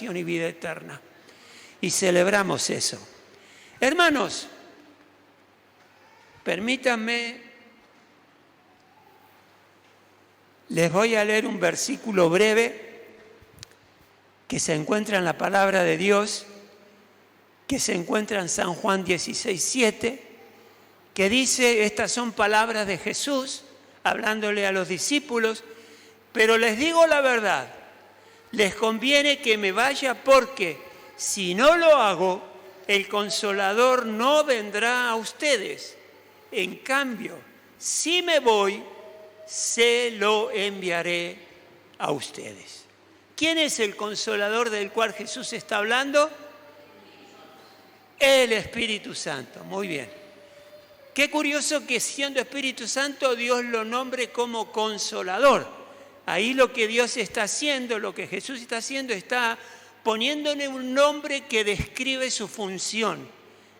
y vida eterna. Y celebramos eso. Hermanos, permítanme, les voy a leer un versículo breve que se encuentra en la palabra de Dios, que se encuentra en San Juan 16:7, que dice, estas son palabras de Jesús, hablándole a los discípulos, pero les digo la verdad, les conviene que me vaya porque si no lo hago, el Consolador no vendrá a ustedes. En cambio, si me voy, se lo enviaré a ustedes. ¿Quién es el Consolador del cual Jesús está hablando? El Espíritu Santo. Muy bien. Qué curioso que siendo Espíritu Santo Dios lo nombre como Consolador. Ahí lo que Dios está haciendo, lo que Jesús está haciendo, está poniéndole un nombre que describe su función,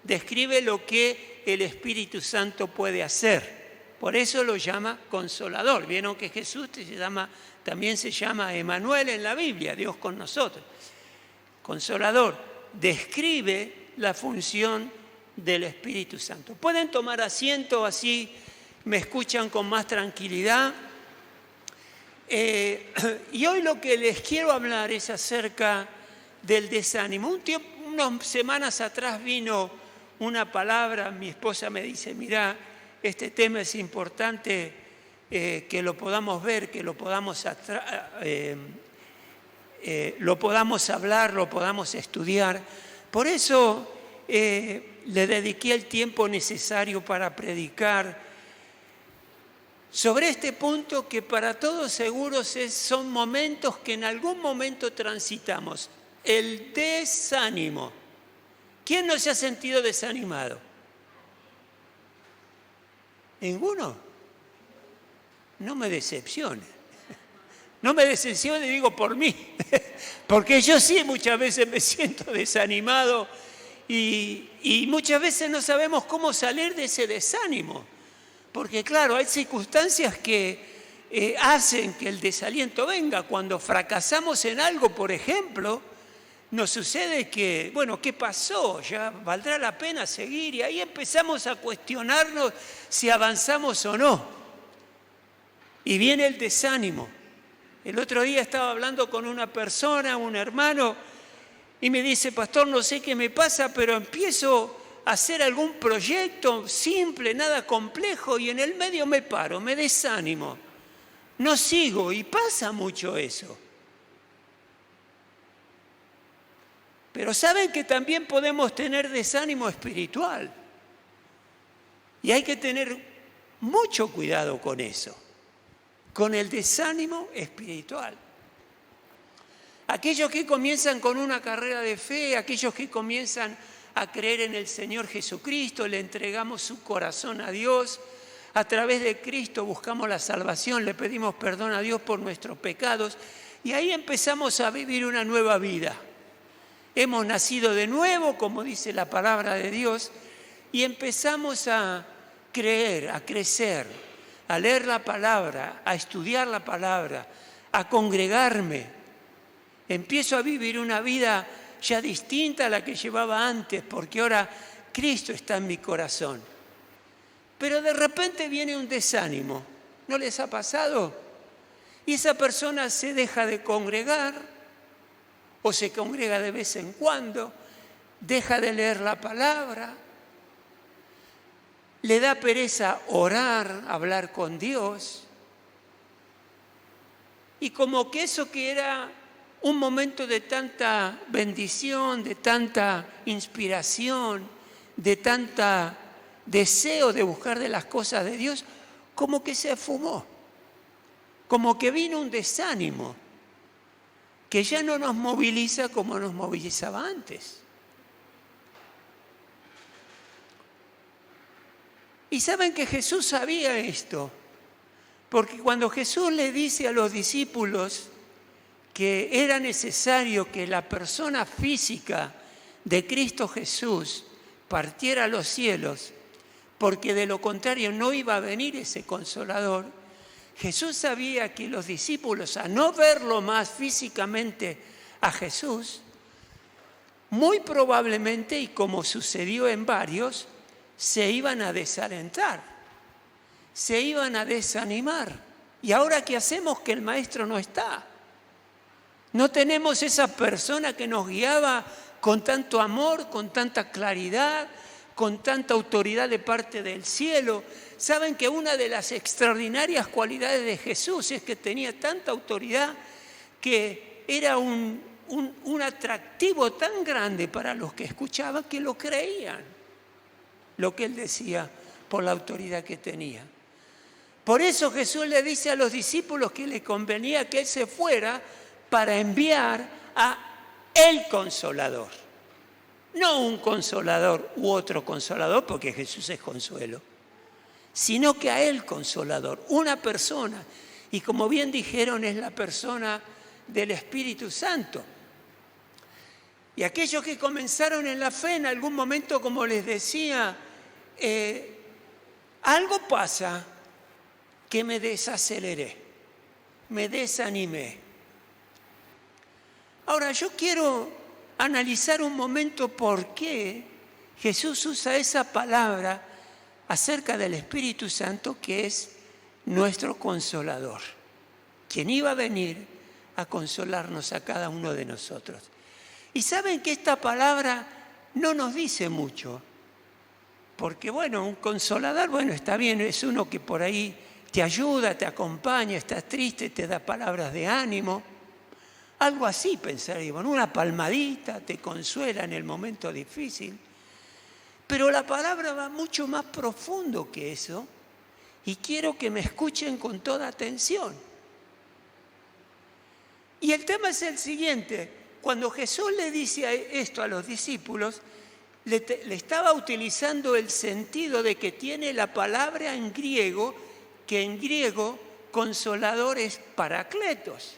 describe lo que el Espíritu Santo puede hacer. Por eso lo llama Consolador. Vieron que Jesús también se llama Emmanuel en la Biblia, Dios con nosotros. Consolador, describe la función del Espíritu Santo. Pueden tomar asiento, así me escuchan con más tranquilidad. Y hoy lo que les quiero hablar es acerca del desánimo. Unas semanas atrás vino una palabra, mi esposa me dice, mirá, este tema es importante que lo podamos ver, que lo podamos hablar, lo podamos estudiar. Por eso le dediqué el tiempo necesario para predicar sobre este punto que para todos seguros son momentos que en algún momento transitamos. El desánimo. ¿Quién no se ha sentido desanimado? ¿Ninguno? No me decepcione. No me decepcione, digo por mí. Porque yo sí muchas veces me siento desanimado y muchas veces no sabemos cómo salir de ese desánimo. Porque claro, hay circunstancias que hacen que el desaliento venga. Cuando fracasamos en algo, por ejemplo, nos sucede que, bueno, ¿qué pasó? ¿Ya valdrá la pena seguir? Y ahí empezamos a cuestionarnos si avanzamos o no. Y viene el desánimo. El otro día estaba hablando con una persona, un hermano, y me dice, pastor, no sé qué me pasa, pero empiezo hacer algún proyecto simple, nada complejo, y en el medio me paro, me desánimo, no sigo, y pasa mucho eso. Pero saben que también podemos tener desánimo espiritual, y hay que tener mucho cuidado con eso, con el desánimo espiritual. Aquellos que comienzan con una carrera de fe, aquellos que comienzan a creer en el Señor Jesucristo, le entregamos su corazón a Dios, a través de Cristo buscamos la salvación, le pedimos perdón a Dios por nuestros pecados y ahí empezamos a vivir una nueva vida. Hemos nacido de nuevo, como dice la palabra de Dios, y empezamos a creer, a crecer, a leer la palabra, a estudiar la palabra, a congregarme. Empiezo a vivir una vida ya distinta a la que llevaba antes, porque ahora Cristo está en mi corazón. Pero de repente viene un desánimo, ¿no les ha pasado? Y esa persona se deja de congregar, o se congrega de vez en cuando, deja de leer la palabra, le da pereza orar, hablar con Dios, y como que eso que era un momento de tanta bendición, de tanta inspiración, de tanta deseo de buscar de las cosas de Dios, como que se esfumó, como que vino un desánimo que ya no nos moviliza como nos movilizaba antes. Y saben que Jesús sabía esto, porque cuando Jesús le dice a los discípulos que era necesario que la persona física de Cristo Jesús partiera a los cielos, porque de lo contrario no iba a venir ese Consolador, Jesús sabía que los discípulos, a no verlo más físicamente a Jesús, muy probablemente, y como sucedió en varios, se iban a desalentar, se iban a desanimar. ¿Y ahora qué hacemos que el maestro no está? No tenemos esa persona que nos guiaba con tanto amor, con tanta claridad, con tanta autoridad de parte del cielo. Saben que una de las extraordinarias cualidades de Jesús es que tenía tanta autoridad que era un atractivo tan grande para los que escuchaban que lo creían, lo que él decía por la autoridad que tenía. Por eso Jesús le dice a los discípulos que le convenía que él se fuera para enviar a el Consolador. No un consolador u otro consolador, porque Jesús es consuelo, sino que a el Consolador, una persona. Y como bien dijeron, es la persona del Espíritu Santo. Y aquellos que comenzaron en la fe, en algún momento, como les decía, algo pasa que me desaceleré, me desanimé. Ahora, yo quiero analizar un momento por qué Jesús usa esa palabra acerca del Espíritu Santo, que es nuestro consolador, quien iba a venir a consolarnos a cada uno de nosotros. Y saben que esta palabra no nos dice mucho, porque bueno, un consolador, está bien, es uno que por ahí te ayuda, te acompaña, estás triste, te da palabras de ánimo. Algo así pensaríamos, una palmadita, te consuela en el momento difícil. Pero la palabra va mucho más profundo que eso y quiero que me escuchen con toda atención. Y el tema es el siguiente: cuando Jesús le dice esto a los discípulos, le estaba utilizando el sentido de que tiene la palabra en griego, que en griego consolador es parakletos.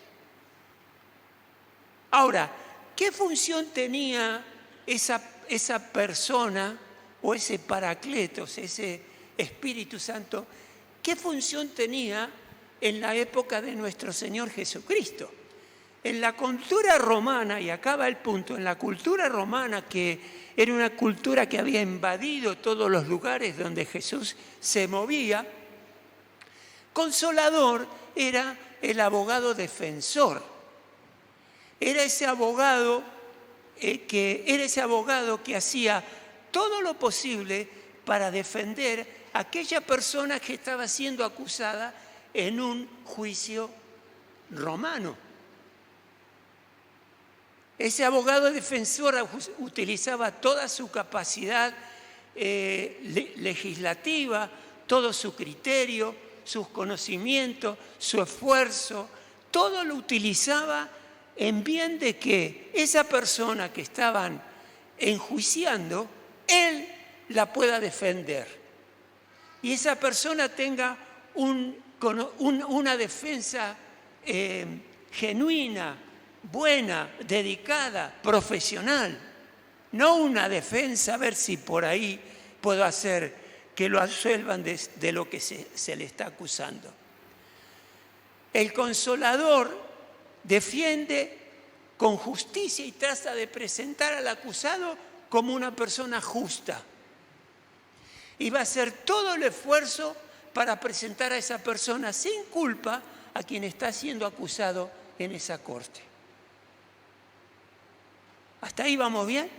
Ahora, ¿qué función tenía esa persona o ese parakletos, ese Espíritu Santo? ¿Qué función tenía en la época de nuestro Señor Jesucristo? En la cultura romana, y acá va el punto, en la cultura romana, que era una cultura que había invadido todos los lugares donde Jesús se movía, consolador era el abogado defensor. Era ese abogado que hacía todo lo posible para defender a aquella persona que estaba siendo acusada en un juicio romano. Ese abogado defensor utilizaba toda su capacidad legislativa, todo su criterio, sus conocimientos, su esfuerzo, todo lo utilizaba en bien de que esa persona que estaban enjuiciando, él la pueda defender. Y esa persona tenga una defensa genuina, buena, dedicada, profesional. No una defensa a ver si por ahí puedo hacer que lo absuelvan de lo que se le está acusando. El consolador defiende con justicia y trata de presentar al acusado como una persona justa. Y va a hacer todo el esfuerzo para presentar a esa persona sin culpa a quien está siendo acusado en esa corte. ¿Hasta ahí vamos bien?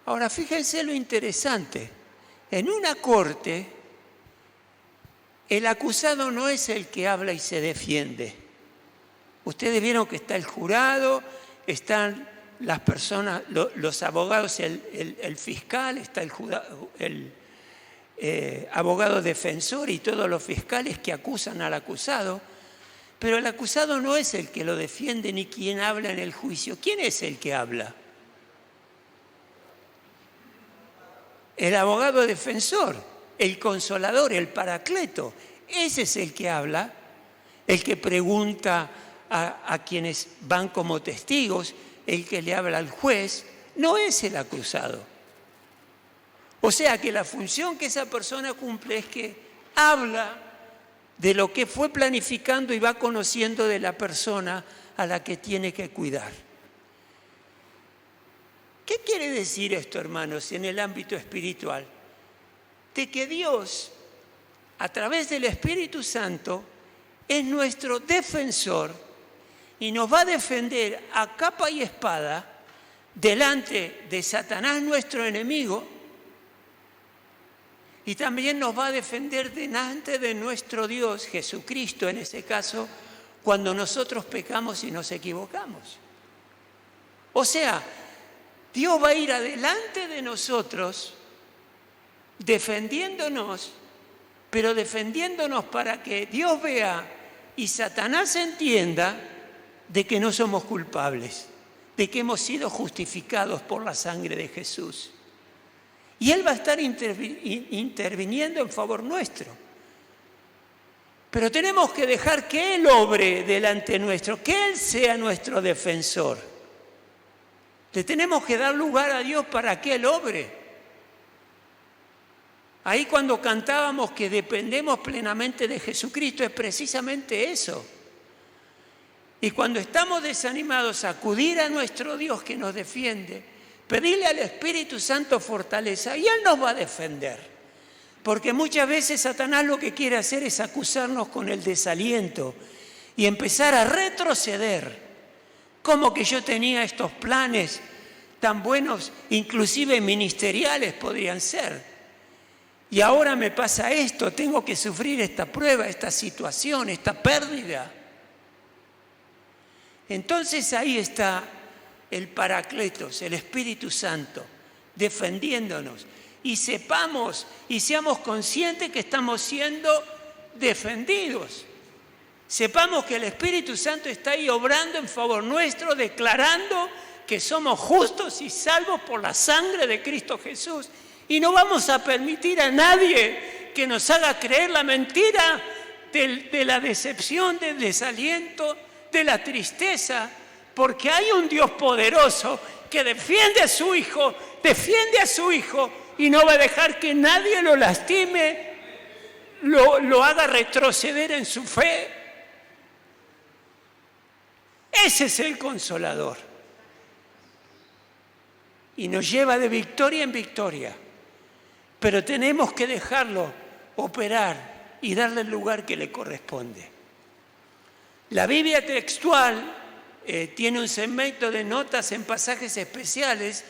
Ahora, fíjense lo interesante. En una corte, el acusado no es el que habla y se defiende. Ustedes vieron que está el jurado, están las personas, los abogados, el fiscal, está el abogado defensor y todos los fiscales que acusan al acusado. Pero el acusado no es el que lo defiende ni quien habla en el juicio. ¿Quién es el que habla? El abogado defensor, el consolador, el paracleto. Ese es el que habla, el que pregunta a quienes van como testigos, el que le habla al juez, no es el acusado. O sea que la función que esa persona cumple es que habla de lo que fue planificando y va conociendo de la persona a la que tiene que cuidar. ¿Qué quiere decir esto, hermanos, en el ámbito espiritual? De que Dios, a través del Espíritu Santo, es nuestro defensor y nos va a defender a capa y espada delante de Satanás, nuestro enemigo, y también nos va a defender delante de nuestro Dios, Jesucristo en ese caso, cuando nosotros pecamos y nos equivocamos. O sea, Dios va a ir adelante de nosotros defendiéndonos, pero defendiéndonos para que Dios vea y Satanás entienda de que no somos culpables, de que hemos sido justificados por la sangre de Jesús. Y Él va a estar interviniendo en favor nuestro. Pero tenemos que dejar que Él obre delante nuestro, que Él sea nuestro defensor. Le tenemos que dar lugar a Dios para que Él obre. Ahí cuando cantábamos que dependemos plenamente de Jesucristo, es precisamente eso. Y cuando estamos desanimados, acudir a nuestro Dios que nos defiende, pedirle al Espíritu Santo fortaleza y Él nos va a defender. Porque muchas veces Satanás lo que quiere hacer es acusarnos con el desaliento y empezar a retroceder. Como que yo tenía estos planes tan buenos, inclusive ministeriales podrían ser. Y ahora me pasa esto, tengo que sufrir esta prueba, esta situación, esta pérdida. Entonces ahí está el Paracletos, el Espíritu Santo, defendiéndonos. Y sepamos y seamos conscientes que estamos siendo defendidos. Sepamos que el Espíritu Santo está ahí obrando en favor nuestro, declarando que somos justos y salvos por la sangre de Cristo Jesús. Y no vamos a permitir a nadie que nos haga creer la mentira de la decepción, del desaliento, de la tristeza, porque hay un Dios poderoso que defiende a su Hijo y no va a dejar que nadie lo lastime, lo haga retroceder en su fe. Ese es el Consolador. Y nos lleva de victoria en victoria. Pero tenemos que dejarlo operar y darle el lugar que le corresponde. La Biblia textual tiene un segmento de notas en pasajes especiales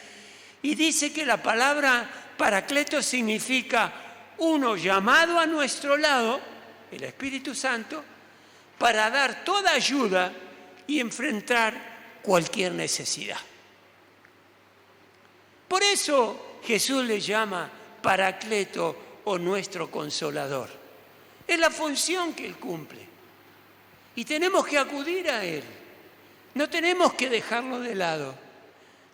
y dice que la palabra Paracletos significa uno llamado a nuestro lado, el Espíritu Santo, para dar toda ayuda y enfrentar cualquier necesidad. Por eso Jesús le llama Paracleto o nuestro Consolador. Es la función que Él cumple. Y tenemos que acudir a Él. No tenemos que dejarlo de lado.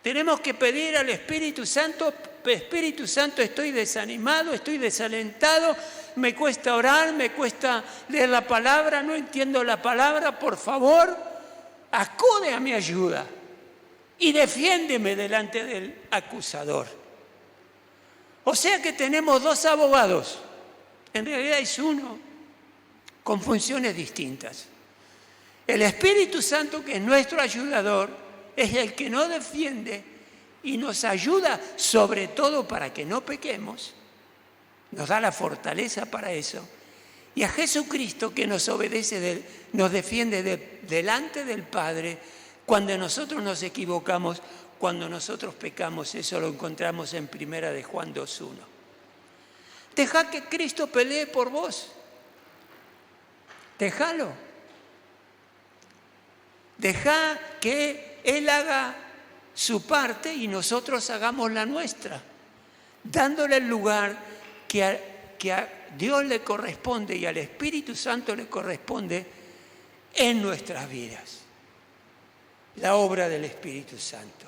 Tenemos que pedir al Espíritu Santo, Espíritu Santo, estoy desanimado, estoy desalentado, me cuesta orar, me cuesta leer la palabra, no entiendo la palabra, por favor, acude a mi ayuda y defiéndeme delante del acusador. O sea que tenemos dos abogados, en realidad es uno, con funciones distintas. El Espíritu Santo, que es nuestro ayudador, es el que nos defiende y nos ayuda, sobre todo para que no pequemos, nos da la fortaleza para eso. Y a Jesucristo, que nos obedece, nos defiende delante del Padre cuando nosotros nos equivocamos, cuando nosotros pecamos. Eso lo encontramos en 1 de Juan 2:1. Deja que Cristo pelee por vos. Déjalo. Deja que Él haga su parte y nosotros hagamos la nuestra, dándole el lugar que a Dios le corresponde y al Espíritu Santo le corresponde en nuestras vidas. La obra del Espíritu Santo.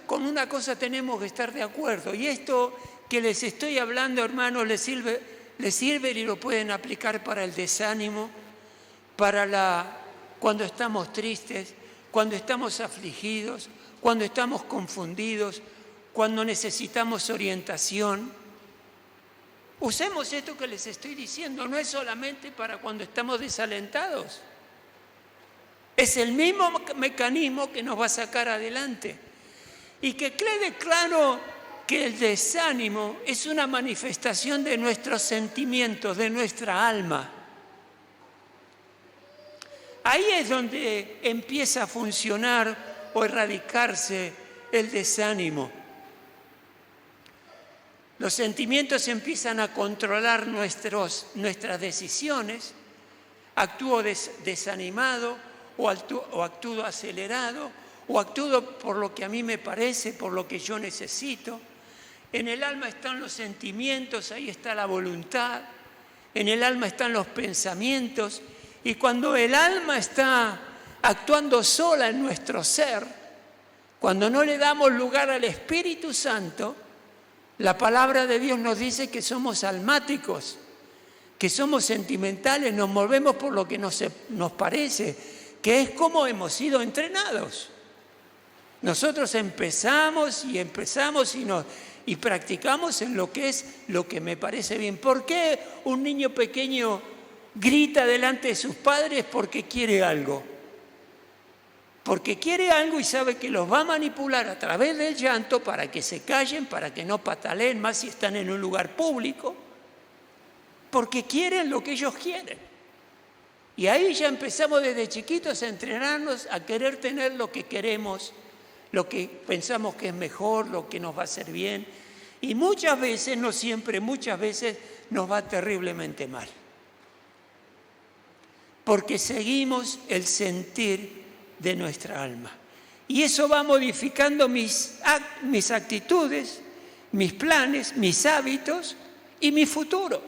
Con una cosa tenemos que estar de acuerdo, y esto que les estoy hablando, hermanos, les sirve y lo pueden aplicar para el desánimo, cuando estamos tristes, cuando estamos afligidos, cuando estamos confundidos, cuando necesitamos orientación. Usemos esto que les estoy diciendo, no es solamente para cuando estamos desalentados. Es el mismo mecanismo que nos va a sacar adelante. Y que quede claro que el desánimo es una manifestación de nuestros sentimientos, de nuestra alma. Ahí es donde empieza a funcionar o erradicarse el desánimo. Los sentimientos empiezan a controlar nuestras decisiones. Actúo desanimado o actúo acelerado o actúo por lo que a mí me parece, por lo que yo necesito. En el alma están los sentimientos, ahí está la voluntad. En el alma están los pensamientos. Y cuando el alma está actuando sola en nuestro ser, cuando no le damos lugar al Espíritu Santo, la palabra de Dios nos dice que somos almáticos, que somos sentimentales, nos movemos por lo que nos parece, que es como hemos sido entrenados. Nosotros empezamos y practicamos en lo que es lo que me parece bien. ¿Por qué un niño pequeño grita delante de sus padres? Porque quiere algo. Porque quiere algo y sabe que los va a manipular a través del llanto para que se callen, para que no pataleen más si están en un lugar público. Porque quieren lo que ellos quieren. Y ahí ya empezamos desde chiquitos a entrenarnos a querer tener lo que queremos, lo que pensamos que es mejor, lo que nos va a hacer bien. Y muchas veces, no siempre, muchas veces nos va terriblemente mal. Porque seguimos el sentir de nuestra alma. Y eso va modificando mis actitudes, mis planes, mis hábitos y mi futuro.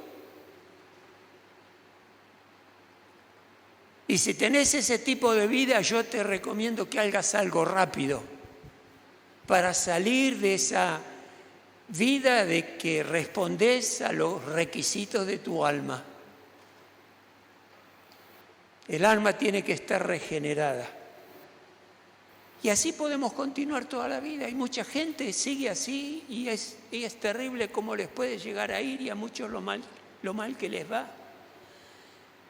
Y si tenés ese tipo de vida, yo te recomiendo que hagas algo rápido para salir de esa vida de que respondés a los requisitos de tu alma. El alma tiene que estar regenerada. Y así podemos continuar toda la vida. Y mucha gente sigue así y es terrible cómo les puede llegar a ir y a muchos lo mal que les va.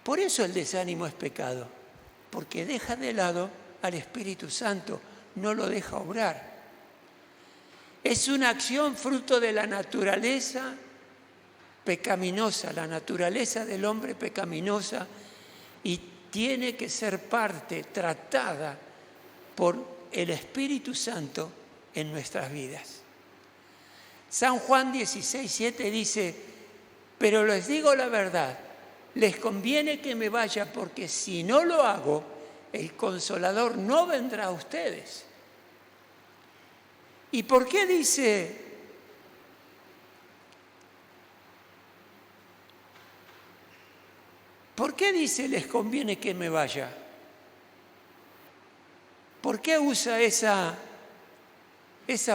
Por eso el desánimo es pecado, porque deja de lado al Espíritu Santo, no lo deja obrar. Es una acción fruto de la naturaleza pecaminosa, la naturaleza del hombre pecaminosa, y tiene que ser parte, tratada por el Espíritu Santo en nuestras vidas. San Juan 16:7 dice: pero les digo la verdad, les conviene que me vaya, porque si no lo hago, el Consolador no vendrá a ustedes. ¿Y por qué dice? ¿Por qué dice les conviene que me vaya? ¿Por qué usa esa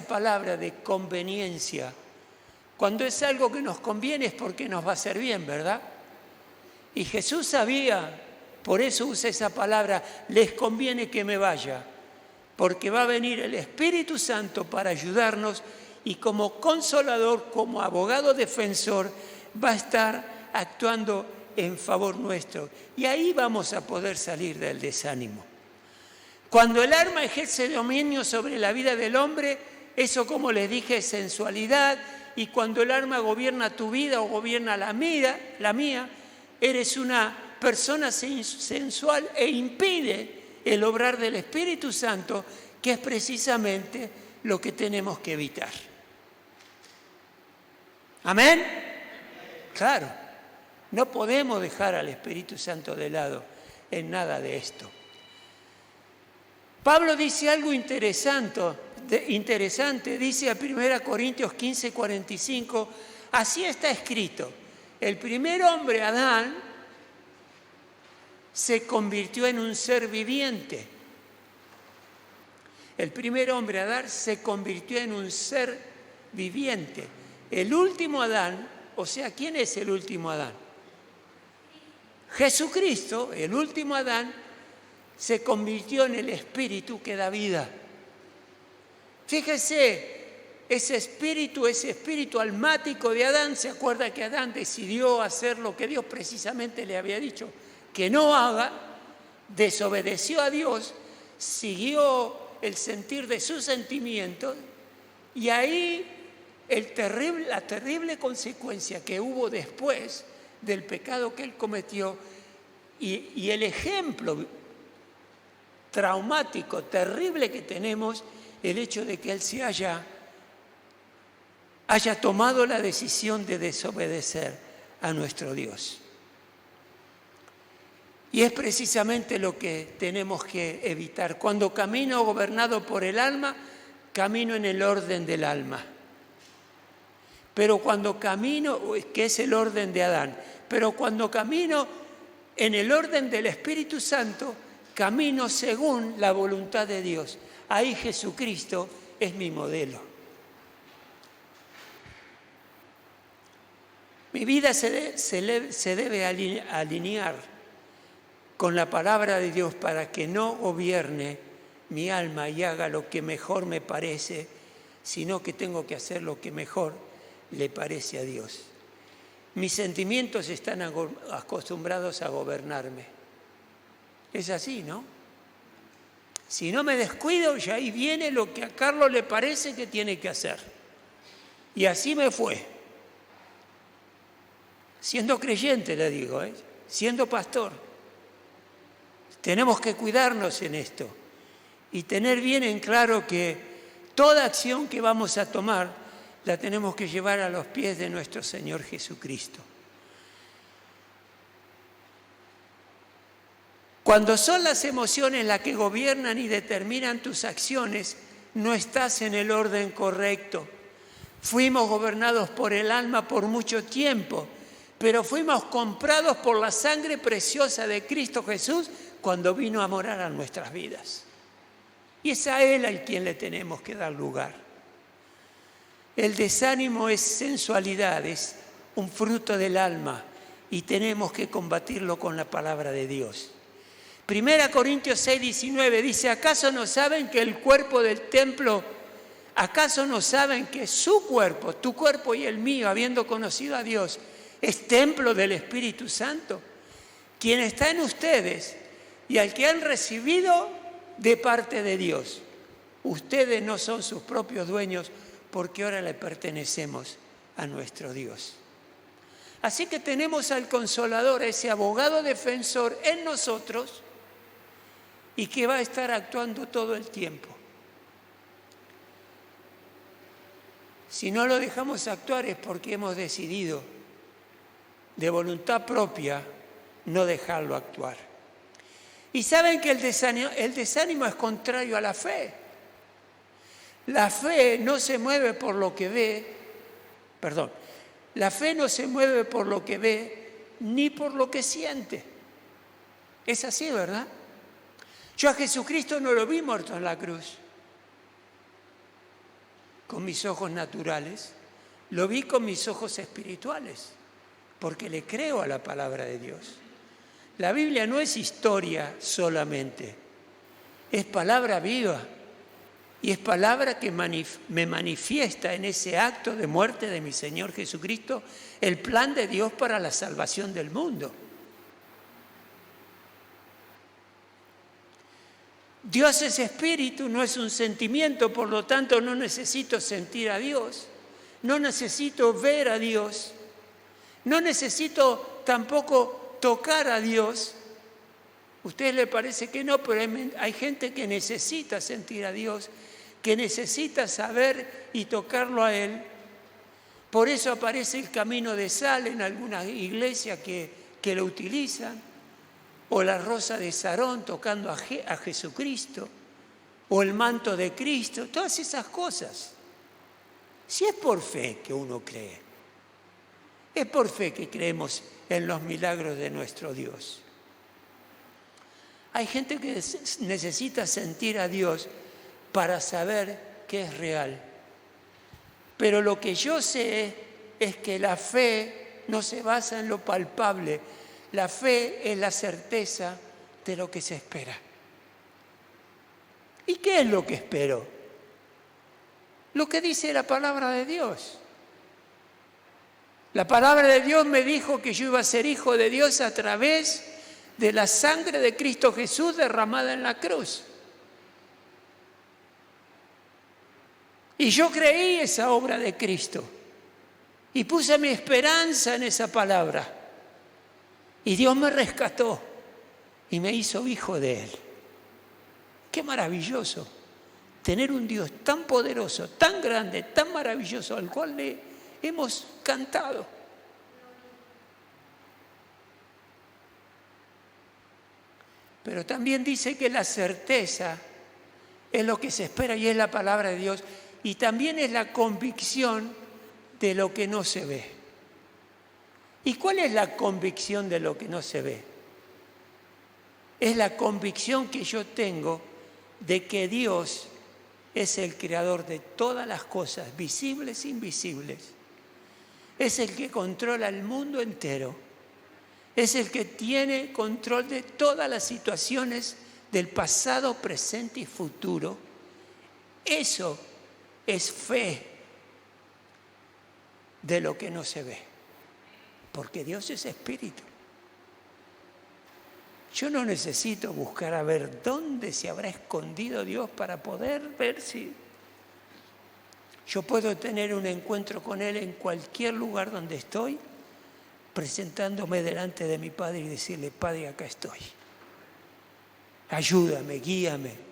palabra de conveniencia? Cuando es algo que nos conviene es porque nos va a hacer bien, ¿verdad? Y Jesús sabía, por eso usa esa palabra, les conviene que me vaya, porque va a venir el Espíritu Santo para ayudarnos y como consolador, como abogado defensor, va a estar actuando en favor nuestro. Y ahí vamos a poder salir del desánimo. Cuando el alma ejerce dominio sobre la vida del hombre, eso, como les dije, es sensualidad. Y cuando el alma gobierna tu vida o gobierna la mía, eres una persona sensual e impide el obrar del Espíritu Santo, que es precisamente lo que tenemos que evitar. ¿Amén? Claro, no podemos dejar al Espíritu Santo de lado en nada de esto. Pablo dice algo interesante, dice a 1 Corintios 15:45, así está escrito: el primer hombre, Adán, se convirtió en un ser viviente. El primer hombre, Adán, se convirtió en un ser viviente. El último Adán, o sea, ¿quién es el último Adán? Jesucristo, el último Adán, se convirtió en el Espíritu que da vida. Fíjese, ese espíritu almático de Adán. ¿Se acuerda que Adán decidió hacer lo que Dios precisamente le había dicho que no haga? Desobedeció a Dios, siguió el sentir de sus sentimientos, y ahí la terrible consecuencia que hubo después del pecado que él cometió y el ejemplo traumático, terrible que tenemos, el hecho de que él se haya tomado la decisión de desobedecer a nuestro Dios. Y es precisamente lo que tenemos que evitar. Cuando camino gobernado por el alma, camino en el orden del alma. Pero cuando camino, que es el orden de Adán, pero cuando camino en el orden del Espíritu Santo, camino según la voluntad de Dios. Ahí Jesucristo es mi modelo. Mi vida se debe alinear con la palabra de Dios para que no gobierne mi alma y haga lo que mejor me parece, sino que tengo que hacer lo que mejor le parece a Dios. Mis sentimientos están acostumbrados a gobernarme. Es así, ¿no? Si no me descuido, ya ahí viene lo que a Carlos le parece que tiene que hacer. Y así me fue. Siendo creyente, le digo, siendo pastor. Tenemos que cuidarnos en esto y tener bien en claro que toda acción que vamos a tomar la tenemos que llevar a los pies de nuestro Señor Jesucristo. Cuando son las emociones las que gobiernan y determinan tus acciones, no estás en el orden correcto. Fuimos gobernados por el alma por mucho tiempo, pero fuimos comprados por la sangre preciosa de Cristo Jesús cuando vino a morar a nuestras vidas. Y es a Él al quien le tenemos que dar lugar. El desánimo es sensualidad, es un fruto del alma y tenemos que combatirlo con la palabra de Dios. 1 Corintios 6:19 dice, ¿acaso no saben que el cuerpo del templo, acaso no saben que su cuerpo, tu cuerpo y el mío, habiendo conocido a Dios, es templo del Espíritu Santo, quien está en ustedes y al que han recibido de parte de Dios? Ustedes no son sus propios dueños porque ahora le pertenecemos a nuestro Dios. Así que tenemos al Consolador, ese abogado defensor en nosotros y que va a estar actuando todo el tiempo. Si no lo dejamos actuar es porque hemos decidido de voluntad propia no dejarlo actuar. Y saben que el desánimo es contrario a la fe. La fe no se mueve por lo que ve, la fe no se mueve por lo que ve ni por lo que siente. Es así, ¿verdad? Yo a Jesucristo no lo vi muerto en la cruz con mis ojos naturales, lo vi con mis ojos espirituales, porque le creo a la palabra de Dios. La Biblia no es historia solamente, es palabra viva y es palabra que me manifiesta en ese acto de muerte de mi Señor Jesucristo el plan de Dios para la salvación del mundo. Dios es espíritu, no es un sentimiento, por lo tanto no necesito sentir a Dios, no necesito ver a Dios, no necesito tampoco tocar a Dios. ¿A usted le parece que no? Pero hay gente que necesita sentir a Dios, que necesita saber y tocarlo a Él. Por eso aparece el camino de sal en algunas iglesias que lo utilizan, o la rosa de Sarón tocando a Jesucristo, o el manto de Cristo, todas esas cosas. Si es por fe que uno cree, es por fe que creemos en los milagros de nuestro Dios. Hay gente que necesita sentir a Dios para saber que es real. Pero lo que yo sé es que la fe no se basa en lo palpable. La fe es la certeza de lo que se espera. ¿Y qué es lo que espero? lo que dice la palabra de Dios. La palabra de Dios me dijo que yo iba a ser hijo de Dios a través de la sangre de Cristo Jesús derramada en la cruz. Y yo creí esa obra de Cristo y puse mi esperanza en esa palabra. Y Dios me rescató y me hizo hijo de Él. Qué maravilloso tener un Dios tan poderoso, tan grande, tan maravilloso, al cual le hemos cantado. Pero también dice que la certeza es lo que se espera y es la palabra de Dios. Y también es la convicción de lo que no se ve. ¿Y cuál es la convicción de lo que no se ve? Es la convicción que yo tengo de que Dios es el creador de todas las cosas, visibles e invisibles. Es el que controla el mundo entero. Es el que tiene control de todas las situaciones del pasado, presente y futuro. Eso es fe de lo que no se ve. Porque Dios es espíritu. Yo no necesito buscar a ver dónde se habrá escondido Dios para poder ver si yo puedo tener un encuentro con Él en cualquier lugar donde estoy, presentándome delante de mi Padre y decirle: Padre, acá estoy. Ayúdame, guíame.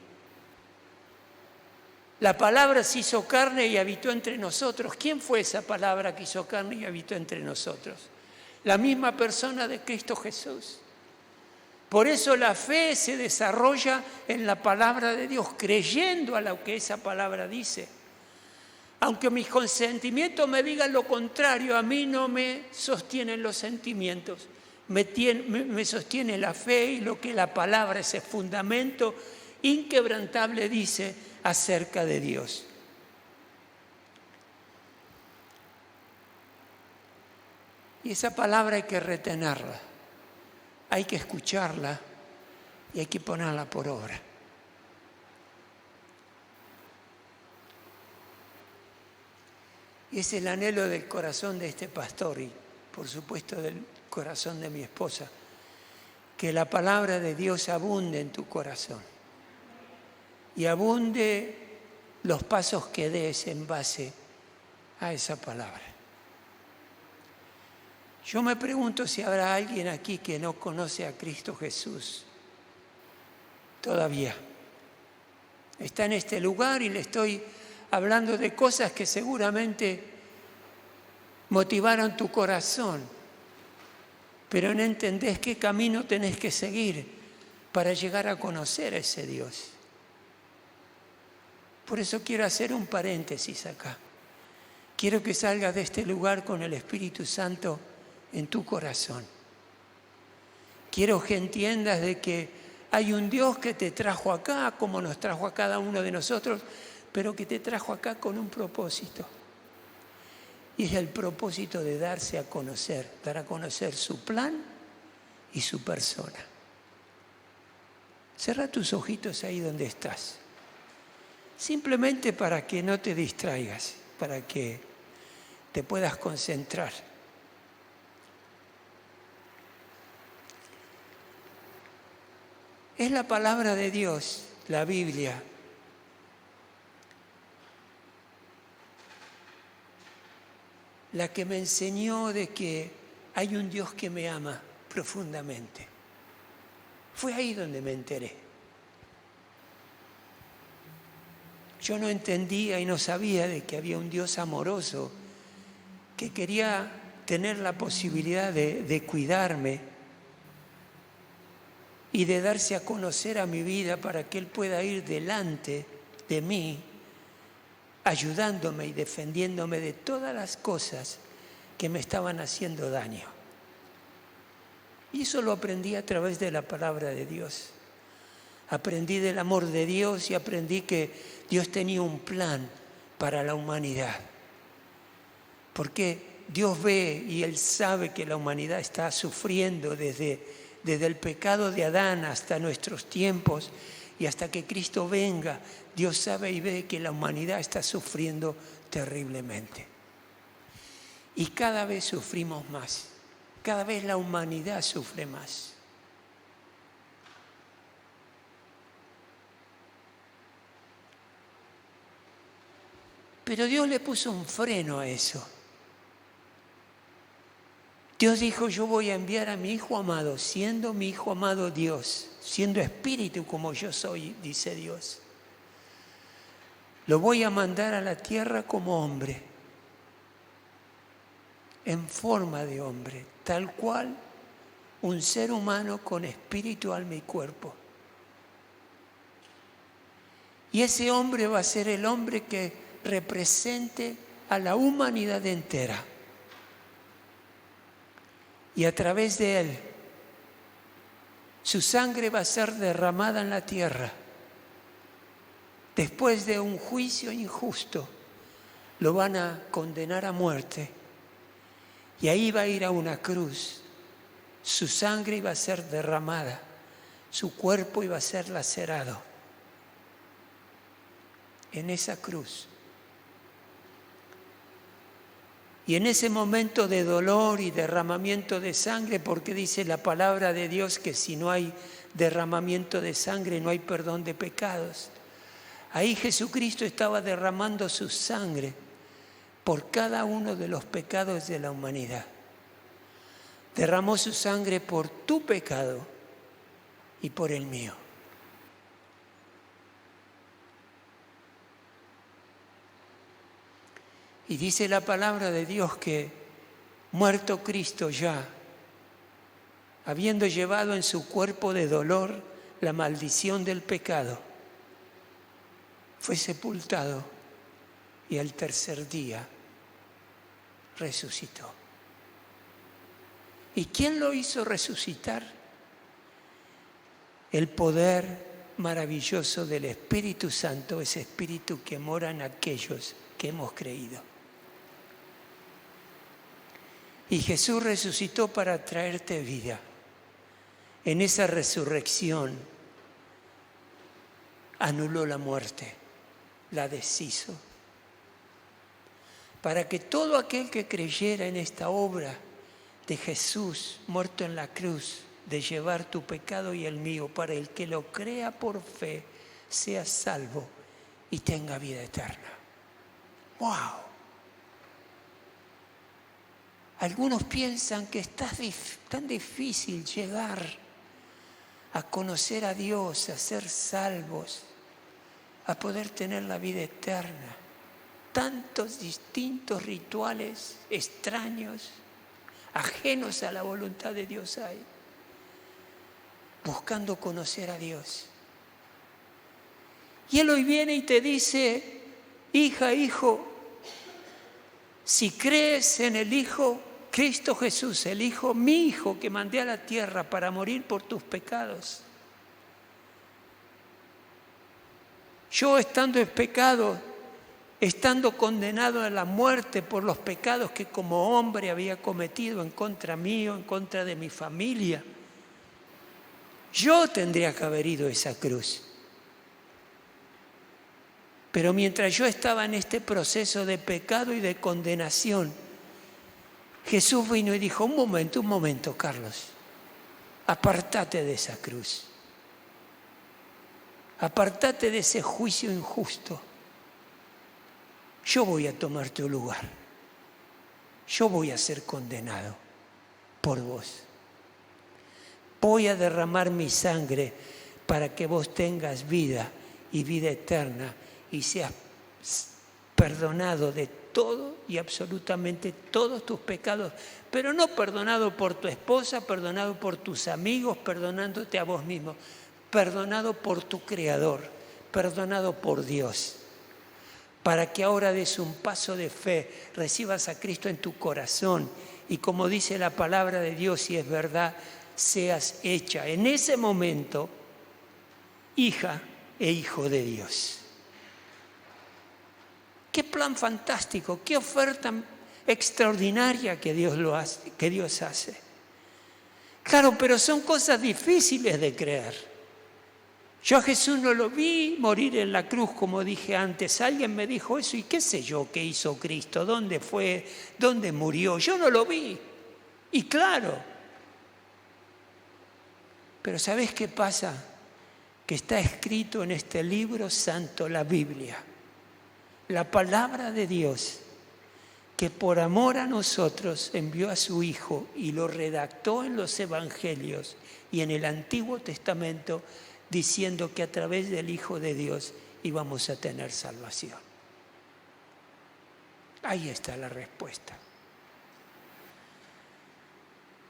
La palabra se hizo carne y habitó entre nosotros. ¿Quién fue esa palabra que hizo carne y habitó entre nosotros? La misma persona de Cristo Jesús. Por eso la fe se desarrolla en la palabra de Dios, creyendo a lo que esa palabra dice. Aunque mis consentimientos me digan lo contrario, a mí no me sostienen los sentimientos, me sostiene la fe y lo que la palabra, ese fundamento inquebrantable, dice acerca de Dios. Y esa palabra hay que retenerla, hay que escucharla y hay que ponerla por obra. Y es el anhelo del corazón de este pastor y, por supuesto, del corazón de mi esposa, que la palabra de Dios abunde en tu corazón y abunde los pasos que des en base a esa palabra. Yo me pregunto si habrá alguien aquí que no conoce a Cristo Jesús todavía. Está en este lugar y le estoy hablando de cosas que seguramente motivaron tu corazón, pero no entendés qué camino tenés que seguir para llegar a conocer a ese Dios. Por eso quiero hacer un paréntesis acá. Quiero que salgas de este lugar con el Espíritu Santo en tu corazón. Quiero que entiendas de que hay un Dios que te trajo acá, como nos trajo a cada uno de nosotros, pero que te trajo acá con un propósito. Y es el propósito de darse a conocer, dar a conocer su plan y su persona. Cerra tus ojitos ahí donde estás. Simplemente para que no te distraigas, para que te puedas concentrar. Es la palabra de Dios, la Biblia, la que me enseñó de que hay un Dios que me ama profundamente. Fue ahí donde me enteré. Yo no entendía y no sabía de que había un Dios amoroso que quería tener la posibilidad de cuidarme y de darse a conocer a mi vida para que Él pueda ir delante de mí, ayudándome y defendiéndome de todas las cosas que me estaban haciendo daño. Y eso lo aprendí a través de la palabra de Dios. Aprendí del amor de Dios y aprendí que Dios tenía un plan para la humanidad. Porque Dios ve y Él sabe que la humanidad está sufriendo desde el pecado de Adán hasta nuestros tiempos, Y hasta que Cristo venga, Dios sabe y ve que la humanidad está sufriendo terriblemente. Y cada vez sufrimos más. Cada vez la humanidad sufre más. Pero Dios le puso un freno a eso. Dios dijo, yo voy a enviar a mi Hijo amado, siendo mi Hijo amado Dios, siendo espíritu como yo soy, dice Dios. Lo voy a mandar a la tierra como hombre, en forma de hombre, tal cual un ser humano con espíritu, alma y cuerpo. Y ese hombre va a ser el hombre que represente a la humanidad entera. Y a través de él, su sangre va a ser derramada en la tierra. Después de un juicio injusto, lo van a condenar a muerte. Y ahí va a ir a una cruz. Su sangre iba a ser derramada. Su cuerpo iba a ser lacerado. En esa cruz. Y en ese momento de dolor y derramamiento de sangre, porque dice la palabra de Dios que si no hay derramamiento de sangre no hay perdón de pecados. Ahí Jesucristo estaba derramando su sangre por cada uno de los pecados de la humanidad. Derramó su sangre por tu pecado y por el mío. Y dice la palabra de Dios que, muerto Cristo ya, habiendo llevado en su cuerpo de dolor la maldición del pecado, fue sepultado y al tercer día resucitó. ¿Y quién lo hizo resucitar? El poder maravilloso del Espíritu Santo, ese Espíritu que mora en aquellos que hemos creído. Y Jesús resucitó para traerte vida. En esa resurrección anuló la muerte, la deshizo. Para que todo aquel que creyera en esta obra de Jesús muerto en la cruz, de llevar tu pecado y el mío, para el que lo crea por fe, sea salvo y tenga vida eterna. ¡Wow! Algunos piensan que es tan difícil llegar a conocer a Dios, a ser salvos, a poder tener la vida eterna. Tantos distintos rituales extraños, ajenos a la voluntad de Dios hay, buscando conocer a Dios. Y Él hoy viene y te dice, hija, hijo, si crees en el Hijo, Cristo Jesús, el Hijo, mi Hijo, que mandé a la tierra para morir por tus pecados. Yo estando en pecado, estando condenado a la muerte por los pecados que como hombre había cometido en contra mío, en contra de mi familia, yo tendría que haber ido a esa cruz. Pero mientras yo estaba en este proceso de pecado y de condenación, Jesús vino y dijo, un momento, Carlos, apártate de esa cruz. Apártate de ese juicio injusto. Yo voy a tomar tu lugar. Yo voy a ser condenado por vos. Voy a derramar mi sangre para que vos tengas vida y vida eterna y seas perdonado de todo y absolutamente todos tus pecados, pero no perdonado por tu esposa, perdonado por tus amigos, perdonándote a vos mismo, perdonado por tu Creador, perdonado por Dios, para que ahora des un paso de fe, recibas a Cristo en tu corazón y como dice la palabra de Dios, si es verdad, seas hecha en ese momento hija e hijo de Dios. Qué plan fantástico, qué oferta extraordinaria que Dios hace. Claro, pero son cosas difíciles de creer. Yo a Jesús no lo vi morir en la cruz, como dije antes. Alguien me dijo eso y qué sé yo qué hizo Cristo, dónde fue, dónde murió. Yo no lo vi. Y claro. Pero ¿sabés qué pasa? Que está escrito en este libro santo, la Biblia, la palabra de Dios, que por amor a nosotros envió a su Hijo y lo redactó en los Evangelios y en el Antiguo Testamento, diciendo que a través del Hijo de Dios íbamos a tener salvación. Ahí está la respuesta.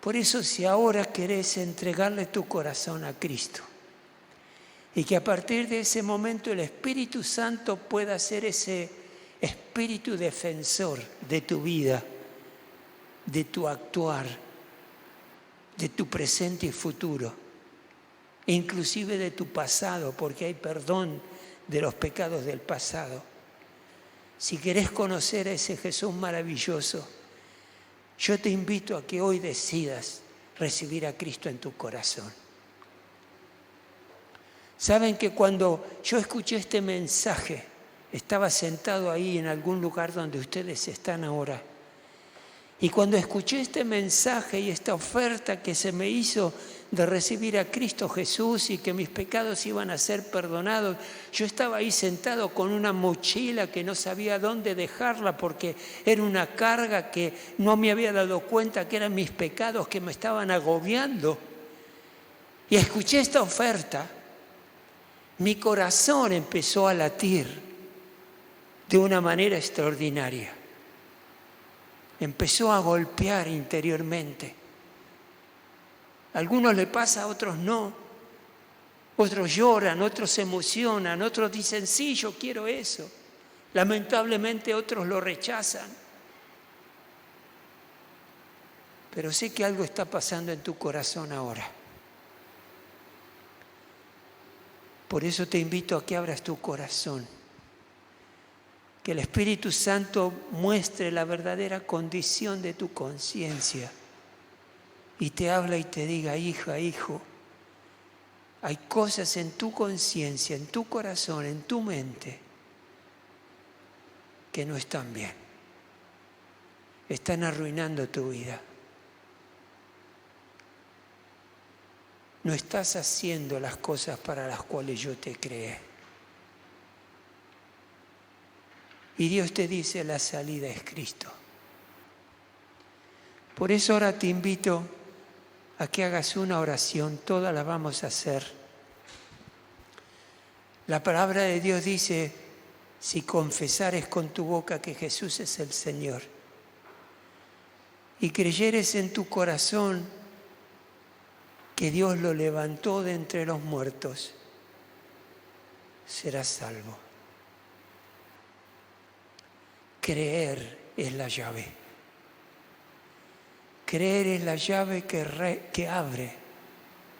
Por eso, si ahora querés entregarle tu corazón a Cristo y que a partir de ese momento el Espíritu Santo pueda ser ese espíritu defensor de tu vida, de tu actuar, de tu presente y futuro, e inclusive de tu pasado, porque hay perdón de los pecados del pasado. Si querés conocer a ese Jesús maravilloso, yo te invito a que hoy decidas recibir a Cristo en tu corazón. Saben que cuando yo escuché este mensaje, estaba sentado ahí en algún lugar donde ustedes están ahora, y cuando escuché este mensaje y esta oferta que se me hizo de recibir a Cristo Jesús y que mis pecados iban a ser perdonados, yo estaba ahí sentado con una mochila que no sabía dónde dejarla porque era una carga que no me había dado cuenta que eran mis pecados que me estaban agobiando. Y escuché esta oferta, mi corazón empezó a latir de una manera extraordinaria. Empezó a golpear interiormente. A algunos le pasa, a otros no. Otros lloran, otros se emocionan, otros dicen, sí, yo quiero eso. Lamentablemente otros lo rechazan. Pero sé que algo está pasando en tu corazón ahora. Por eso te invito a que abras tu corazón. Que el Espíritu Santo muestre la verdadera condición de tu conciencia. Y te habla y te diga, hija, hijo, hay cosas en tu conciencia, en tu corazón, en tu mente, que no están bien. Están arruinando tu vida. No estás haciendo las cosas para las cuales yo te creé. Y Dios te dice, la salida es Cristo. Por eso ahora te invito a que hagas una oración, todas la vamos a hacer. La palabra de Dios dice, si confesares con tu boca que Jesús es el Señor y creyeres en tu corazón que Dios lo levantó de entre los muertos, serás salvo. Creer es la llave. Creer es la llave que abre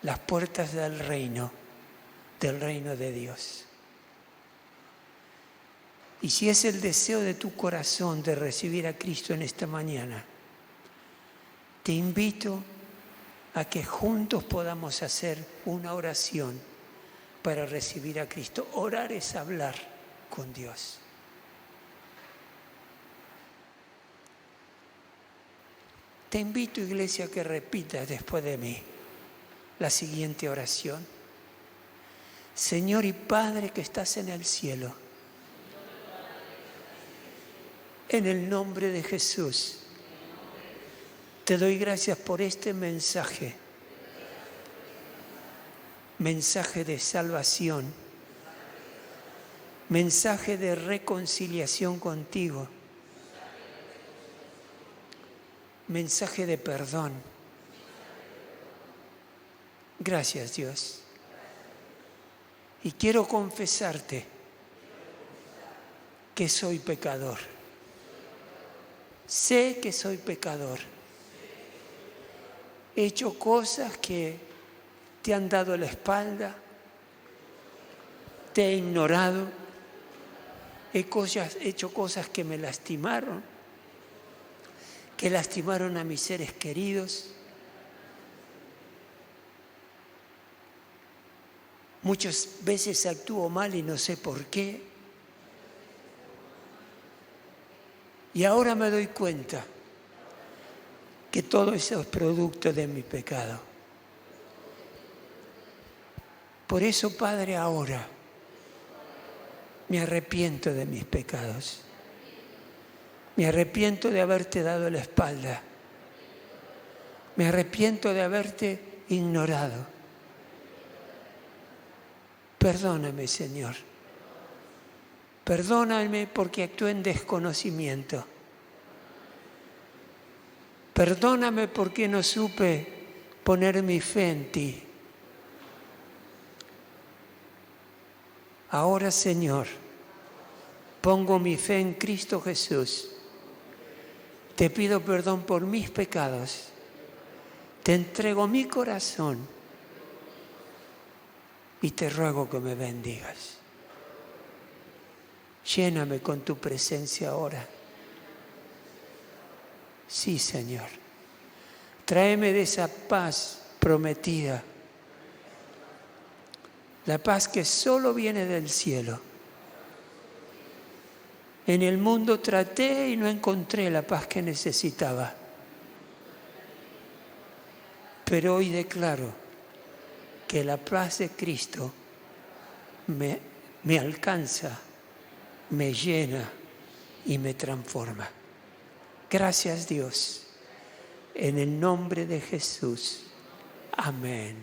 las puertas del reino de Dios. Y si es el deseo de tu corazón de recibir a Cristo en esta mañana, te invito a que juntos podamos hacer una oración para recibir a Cristo. Orar es hablar con Dios. Te invito, iglesia, a que repitas después de mí la siguiente oración. Señor y Padre que estás en el cielo, en el nombre de Jesús, te doy gracias por este mensaje, mensaje de salvación, mensaje de reconciliación contigo, mensaje de perdón. Gracias, Dios. Y quiero confesarte que soy pecador. Sé que soy pecador. He hecho cosas que te han dado la espalda, te he ignorado, he hecho cosas que me lastimaron, que lastimaron a mis seres queridos. Muchas veces actúo mal y no sé por qué. Y ahora me doy cuenta que todo eso es producto de mi pecado. Por eso, Padre, ahora me arrepiento de mis pecados. Me arrepiento de haberte dado la espalda. Me arrepiento de haberte ignorado. Perdóname, Señor. Perdóname porque actué en desconocimiento. Perdóname porque no supe poner mi fe en ti. Ahora, Señor, pongo mi fe en Cristo Jesús. Te pido perdón por mis pecados. Te entrego mi corazón y te ruego que me bendigas. Lléname con tu presencia ahora. Sí, Señor. Tráeme de esa paz prometida. La paz que solo viene del cielo. En el mundo traté y no encontré la paz que necesitaba. Pero hoy declaro que la paz de Cristo me alcanza, me llena y me transforma. Gracias, Dios. En el nombre de Jesús. Amén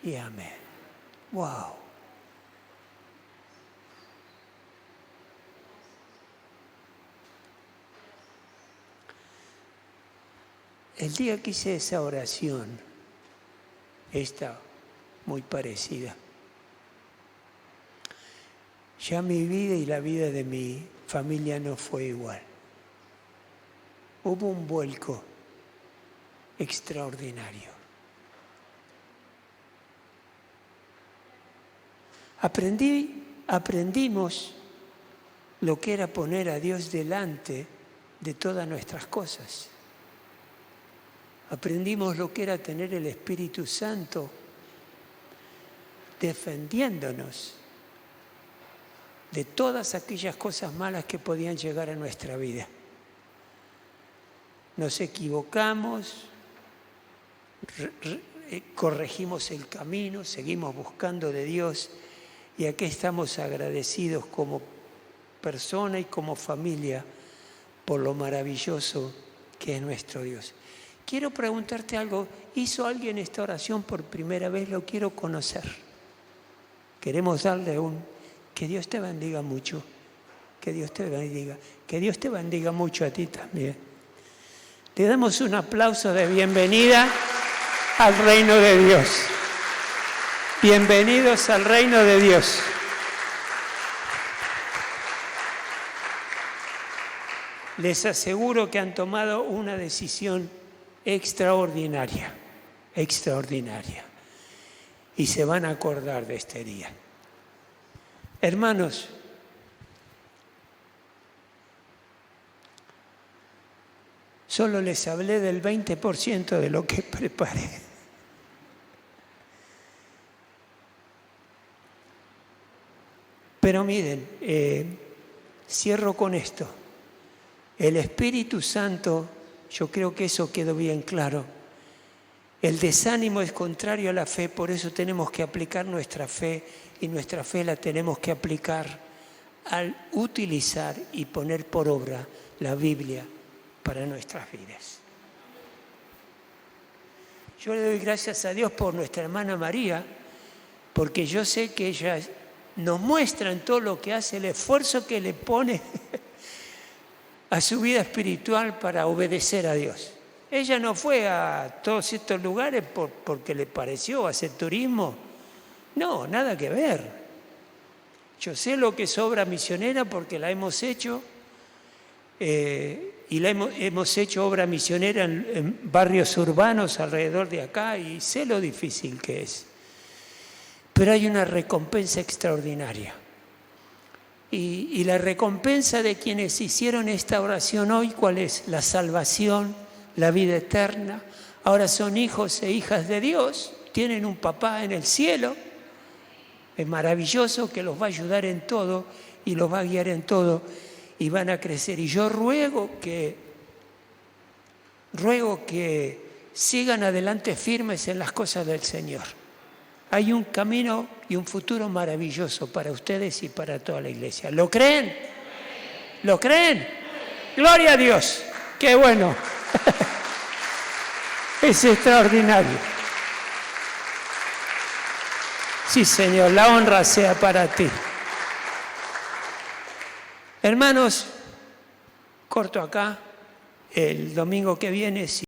y amén. Wow. El día que hice esa oración, esta muy parecida, ya mi vida y la vida de mi familia no fue igual. Hubo un vuelco extraordinario. Aprendimos lo que era poner a Dios delante de todas nuestras cosas. Aprendimos lo que era tener el Espíritu Santo defendiéndonos de todas aquellas cosas malas que podían llegar a nuestra vida. Nos equivocamos, corregimos el camino, seguimos buscando de Dios y aquí estamos agradecidos como persona y como familia por lo maravilloso que es nuestro Dios. Quiero preguntarte algo. ¿Hizo alguien esta oración por primera vez? Lo quiero conocer. Queremos darle que Dios te bendiga mucho. Que Dios te bendiga. Que Dios te bendiga mucho a ti también. Le damos un aplauso de bienvenida al reino de Dios. Bienvenidos al reino de Dios. Les aseguro que han tomado una decisión extraordinaria, extraordinaria. Y se van a acordar de este día. Hermanos, solo les hablé del 20% de lo que preparé. Pero miren, cierro con esto. El Espíritu Santo, yo creo que eso quedó bien claro. El desánimo es contrario a la fe, por eso tenemos que aplicar nuestra fe y nuestra fe la tenemos que aplicar al utilizar y poner por obra la Biblia para nuestras vidas. Yo le doy gracias a Dios por nuestra hermana María, porque yo sé que ella nos muestra en todo lo que hace, el esfuerzo que le pone a su vida espiritual para obedecer a Dios. Ella no fue a todos estos lugares porque le pareció hacer turismo. No, nada que ver. Yo sé lo que es obra misionera porque la hemos hecho y hemos hecho obra misionera en barrios urbanos alrededor de acá y sé lo difícil que es. Pero hay una recompensa extraordinaria. Y la recompensa de quienes hicieron esta oración hoy, ¿cuál es? La salvación, la vida eterna. Ahora son hijos e hijas de Dios, tienen un papá en el cielo Es maravilloso, que los va a ayudar en todo y los va a guiar en todo y van a crecer. Y yo ruego que sigan adelante firmes en las cosas del Señor. Hay un camino y un futuro maravilloso para ustedes y para toda la iglesia. ¿Lo creen? ¿Lo creen? ¡Gloria a Dios! ¡Qué bueno! Es extraordinario. Sí, Señor, la honra sea para ti. Hermanos, corto acá. El domingo que viene,